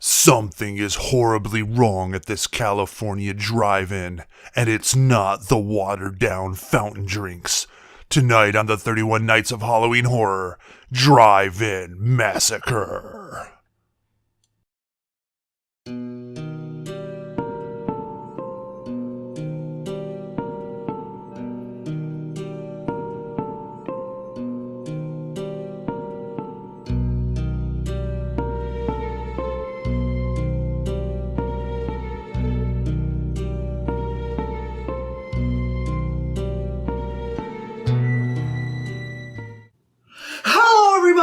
Something is horribly wrong at this California drive-in, and it's not the watered-down fountain drinks. Tonight on the 31 Nights of Halloween Horror, Drive-In Massacre.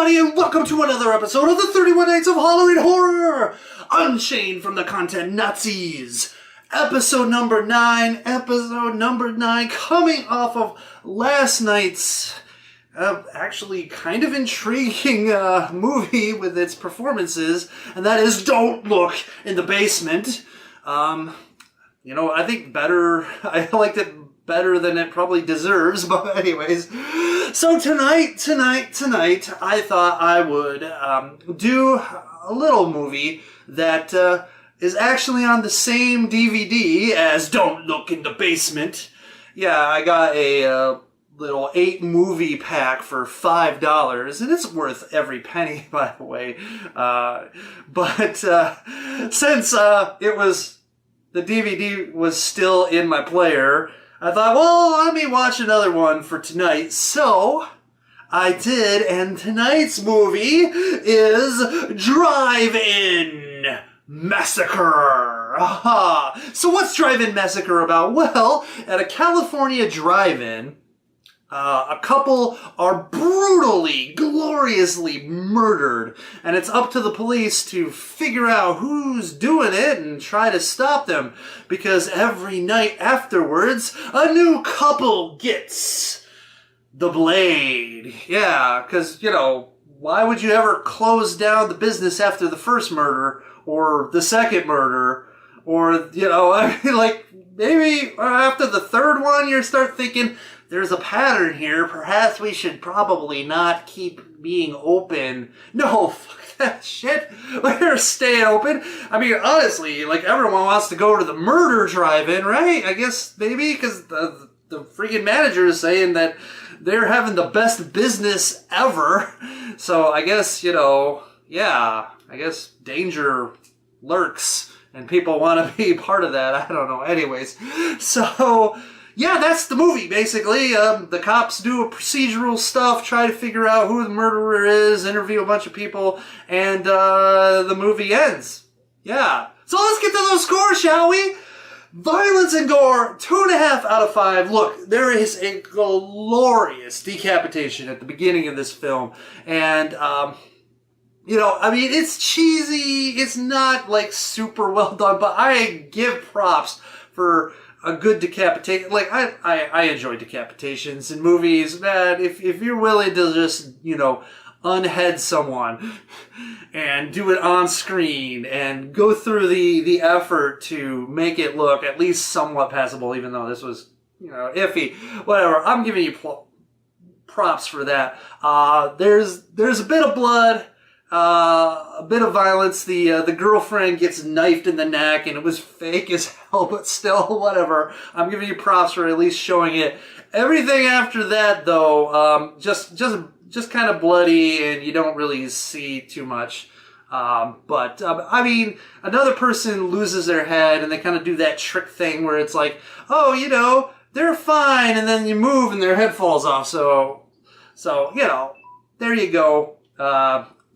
And welcome to another episode of the 31 Nights of Halloween Horror! Unchained from the Content Nazis! Episode number 9, coming off of last night's actually kind of intriguing movie with its performances, and that is Don't Look in the Basement. I think I liked it better than it probably deserves, but anyways. So tonight, I thought I would do a little movie that is actually on the same DVD as Don't Look in the Basement. Yeah, I got a little 8-movie pack for $5, and it's worth every penny, by the way. But since the DVD was still in my player, I thought, well, let me watch another one for tonight. So I did, and tonight's movie is Drive-In Massacre. Aha. So what's Drive-In Massacre about? Well, at a California drive-in, a couple are brutally, gloriously murdered, and it's up to the police to figure out who's doing it and try to stop them, because every night afterwards, a new couple gets the blade. Yeah, because, why would you ever close down the business after the first murder, or the second murder, or, maybe after the third one, you start thinking, there's a pattern here. Perhaps we should probably not keep being open. No, fuck that shit. We're staying open. I mean, honestly, everyone wants to go to the murder drive-in, right? I guess maybe because the freaking manager is saying that they're having the best business ever. So I guess, I guess danger lurks and people want to be part of that. I don't know. Anyways, so yeah, that's the movie, basically. The cops do a procedural stuff, try to figure out who the murderer is, interview a bunch of people, and the movie ends. Yeah. So let's get to those scores, shall we? Violence and gore, 2.5 out of 5. Look, there is a glorious decapitation at the beginning of this film, and it's cheesy, it's not, super well done, but I give props for a good decapitation. I enjoy decapitations in movies, man. If you're willing to just, unhead someone and do it on screen and go through the effort to make it look at least somewhat passable, even though this was, iffy. Whatever. I'm giving you props for that. There's a bit of blood. A bit of violence. The girlfriend gets knifed in the neck, and it was fake as hell, but still, whatever. I'm giving you props for at least showing it. Everything after that, though, just kind of bloody, and you don't really see too much. But another person loses their head, and they kind of do that trick thing where it's like, oh, they're fine, and then you move, and their head falls off. So there you go.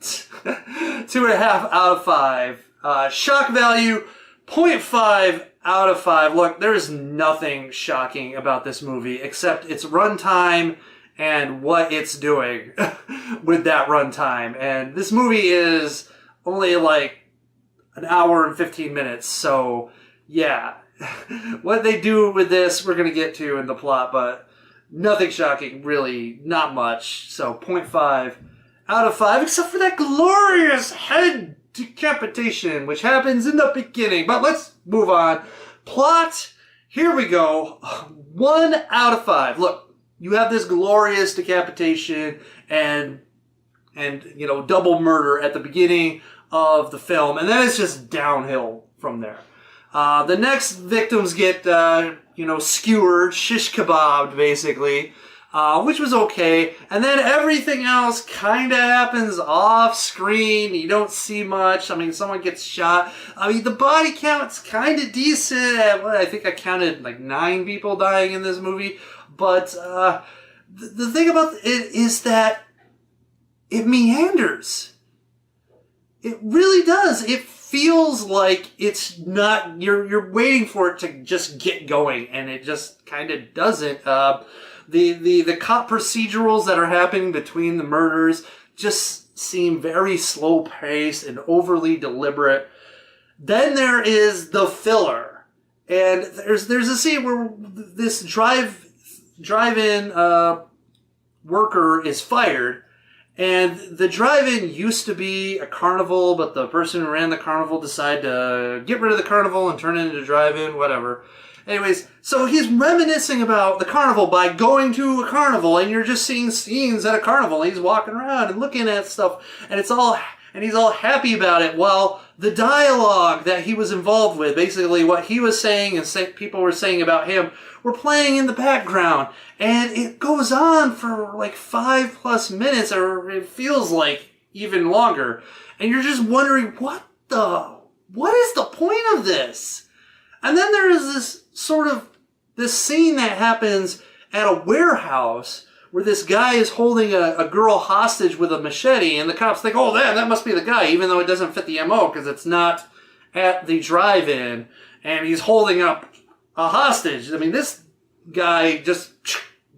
2.5 out of 5. Shock value, 0.5 out of 5. Look, there's nothing shocking about this movie except its runtime and what it's doing with that runtime. And this movie is only an hour and 15 minutes. So, yeah. What they do with this, we're going to get to in the plot, but nothing shocking, really. Not much. So, 0.5 out of 5, except for that glorious head decapitation, which happens in the beginning. But let's move on. Plot, here we go. 1 out of 5. Look, you have this glorious decapitation and double murder at the beginning of the film, and then it's just downhill from there. The next victims get, skewered, shish kebabbed, basically, which was okay. And then everything else kind of happens off screen. You don't see much. I mean, someone gets shot. I mean, the body count's kind of decent. I think I counted like 9 people dying in this movie. But the thing about it is that it meanders. It really does. It feels like it's not, you're waiting for it to just get going, and it just kind of doesn't. The cop procedurals that are happening between the murders just seem very slow paced and overly deliberate. Then there is the filler, and there's a scene where this drive-in worker is fired. And the drive-in used to be a carnival, but the person who ran the carnival decided to get rid of the carnival and turn it into a drive-in, whatever. Anyways, so he's reminiscing about the carnival by going to a carnival, and you're just seeing scenes at a carnival. He's walking around and looking at stuff, and he's all happy about it, while the dialogue that he was involved with, basically what he was saying and people were saying about him, were playing in the background. And it goes on for like 5+ minutes, or it feels like even longer. And you're just wondering, what is the point of this? And then there is this scene that happens at a warehouse where this guy is holding a girl hostage with a machete, and the cops think, oh, that must be the guy, even though it doesn't fit the MO because it's not at the drive-in, and he's holding up a hostage. I mean, this guy just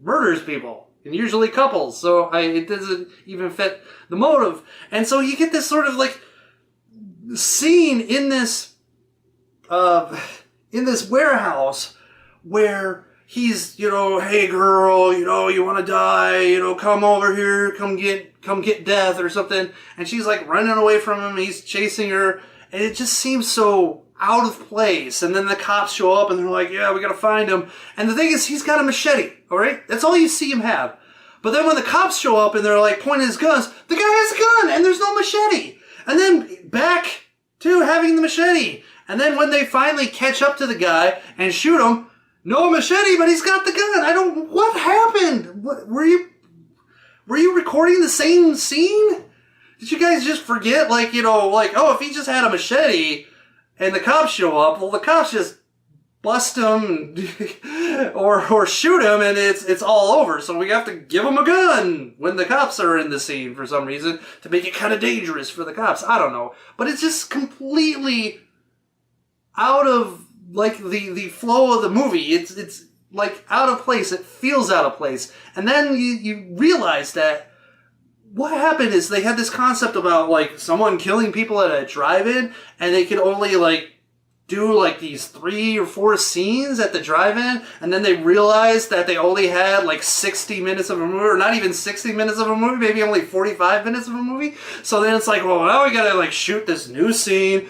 murders people, and usually couples, so it doesn't even fit the motive. And so you get this sort of like scene in this warehouse where he's, hey girl, you want to die, come over here, come get death or something. And she's like running away from him. He's chasing her, and it just seems so out of place. And then the cops show up and they're like, yeah, we got to find him. And the thing is, he's got a machete. All right. That's all you see him have. But then when the cops show up and they're like pointing his guns, the guy has a gun and there's no machete. And then back to having the machete. And then when they finally catch up to the guy and shoot him, no machete, but he's got the gun. What happened? Were you recording the same scene? Did you guys just forget, oh, if he just had a machete and the cops show up, well, the cops just bust him or shoot him, and it's all over. So we have to give him a gun when the cops are in the scene for some reason to make it kind of dangerous for the cops. I don't know. But it's just completely out of the flow of the movie. It's like out of place. It feels out of place. And then you realize that what happened is they had this concept about someone killing people at a drive-in, and they could only do these 3 or 4 scenes at the drive-in, and then they realized that they only had 60 minutes of a movie, or not even 60 minutes of a movie, maybe only 45 minutes of a movie. So then it's well, now we gotta shoot this new scene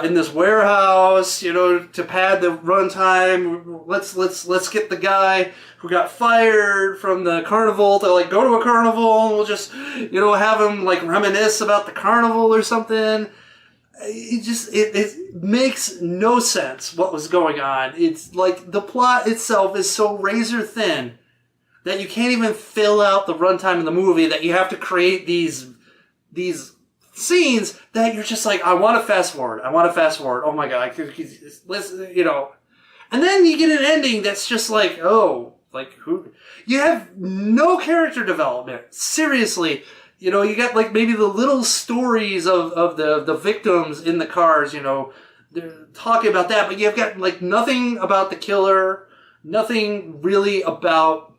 in this warehouse, to pad the runtime. Let's get the guy who got fired from the carnival to go to a carnival, and we'll just have him reminisce about the carnival or something. It makes no sense what was going on. It's the plot itself is so razor thin that you can't even fill out the runtime of the movie, that you have to create these scenes that you're just I want to fast forward. Oh my God. And then you get an ending that's just who? You have no character development. Seriously. You got maybe the little stories of the victims in the cars, they're talking about that, but you've got nothing about the killer, nothing really about,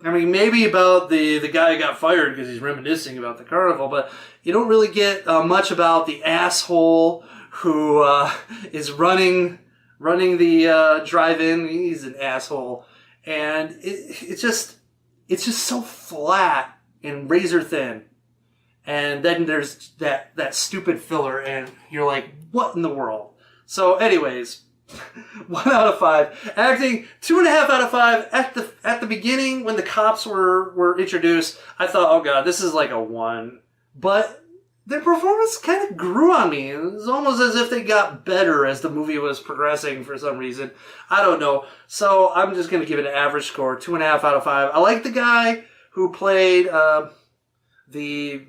maybe about the guy who got fired because he's reminiscing about the carnival, but you don't really get much about the asshole who is running the drive-in. He's an asshole. And it's just so flat and razor thin. And then there's that stupid filler, and you're like, what in the world? So anyways, 1 out of 5. Acting, 2.5 out of 5. At the beginning, when the cops were introduced, I thought, oh God, this is a 1. But their performance kind of grew on me. It was almost as if they got better as the movie was progressing for some reason. I don't know. So I'm just going to give it an average score, 2.5 out of 5. I like the guy who played the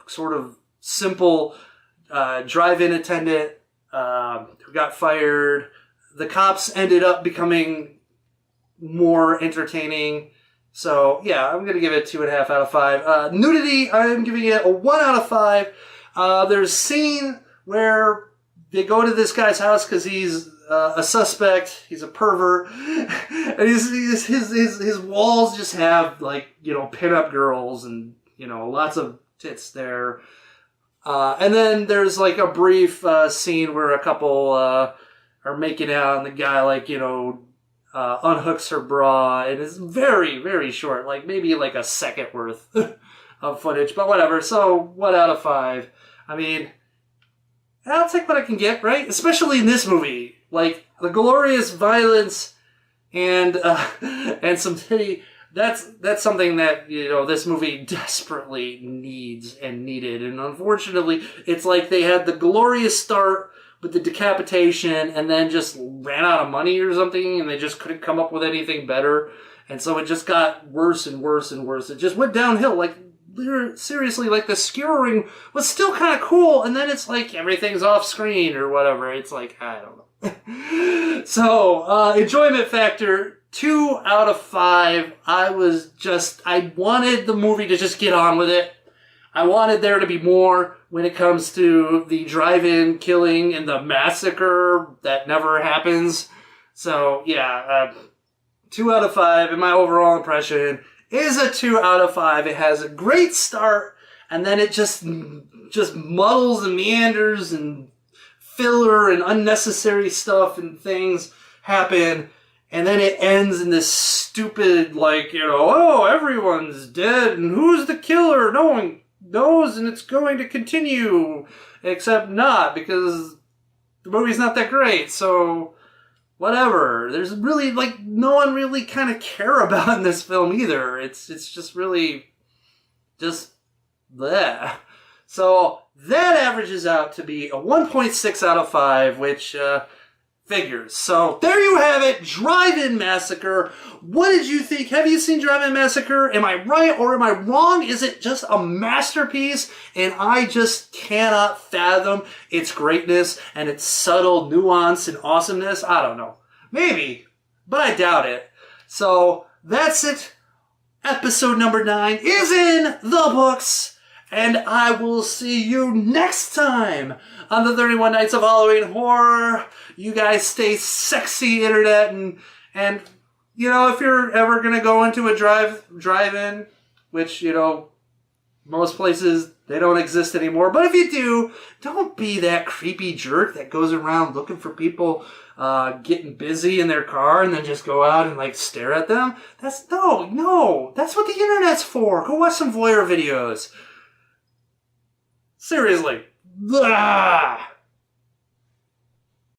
sort of simple drive-in attendant who got fired. The cops ended up becoming more entertaining. So, yeah, I'm going to give it 2.5 out of 5. Nudity, I'm giving it a 1 out of 5. There's a scene where they go to this guy's house because he's a suspect. He's a pervert. And his walls just have, like, you know, pinup girls and, you know, lots of tits there. And then there's, like, a brief scene where a couple are making out and the guy, like, you know, unhooks her bra. It is very, very short, like maybe like a second worth of footage, but whatever. So 1 out of 5. I mean, I'll take what I can get, right? Especially in this movie, like the glorious violence and some titty. That's something that, you know, this movie desperately needs and needed. And unfortunately, it's like they had the glorious start with the Decapitation and then just ran out of money or something and they just couldn't come up with anything better. And so it just got worse and worse and worse. It just went downhill. Like, seriously, like the skewering was still kind of cool and then it's like everything's off screen or whatever. It's like, I don't know. So, enjoyment factor, 2 out of 5. I wanted the movie to just get on with it. I wanted there to be more when it comes to the drive-in killing and the massacre that never happens. So, yeah, 2 out of 5, and my overall impression is a 2 out of 5. It has a great start, and then it just muddles and meanders, and filler and unnecessary stuff and things happen, and then it ends in this stupid, like, you know, oh, everyone's dead, and who's the killer? No one knows, and it's going to continue, except not, because the movie's not that great, so whatever. There's really, like, no one really kind of care about in this film either. It's just really just bleh. So that averages out to be a 1.6 out of 5, which figures. So there you have it, Drive-In Massacre. What did you think? Have you seen Drive-In Massacre? Am I right or am I wrong? Is it just a masterpiece and I just cannot fathom its greatness and its subtle nuance and awesomeness? I don't know. Maybe, but I doubt it. So that's it. Episode number 9 is in the books. And I will see you next time on the 31 Nights of Halloween Horror. You guys stay sexy, internet, and you know, if you're ever gonna go into a drive-in, which, you know, most places they don't exist anymore, but if you do, don't be that creepy jerk that goes around looking for people getting busy in their car and then just go out and like stare at them. That's no, that's what the internet's for. Go watch some voyeur videos. Seriously. Blah!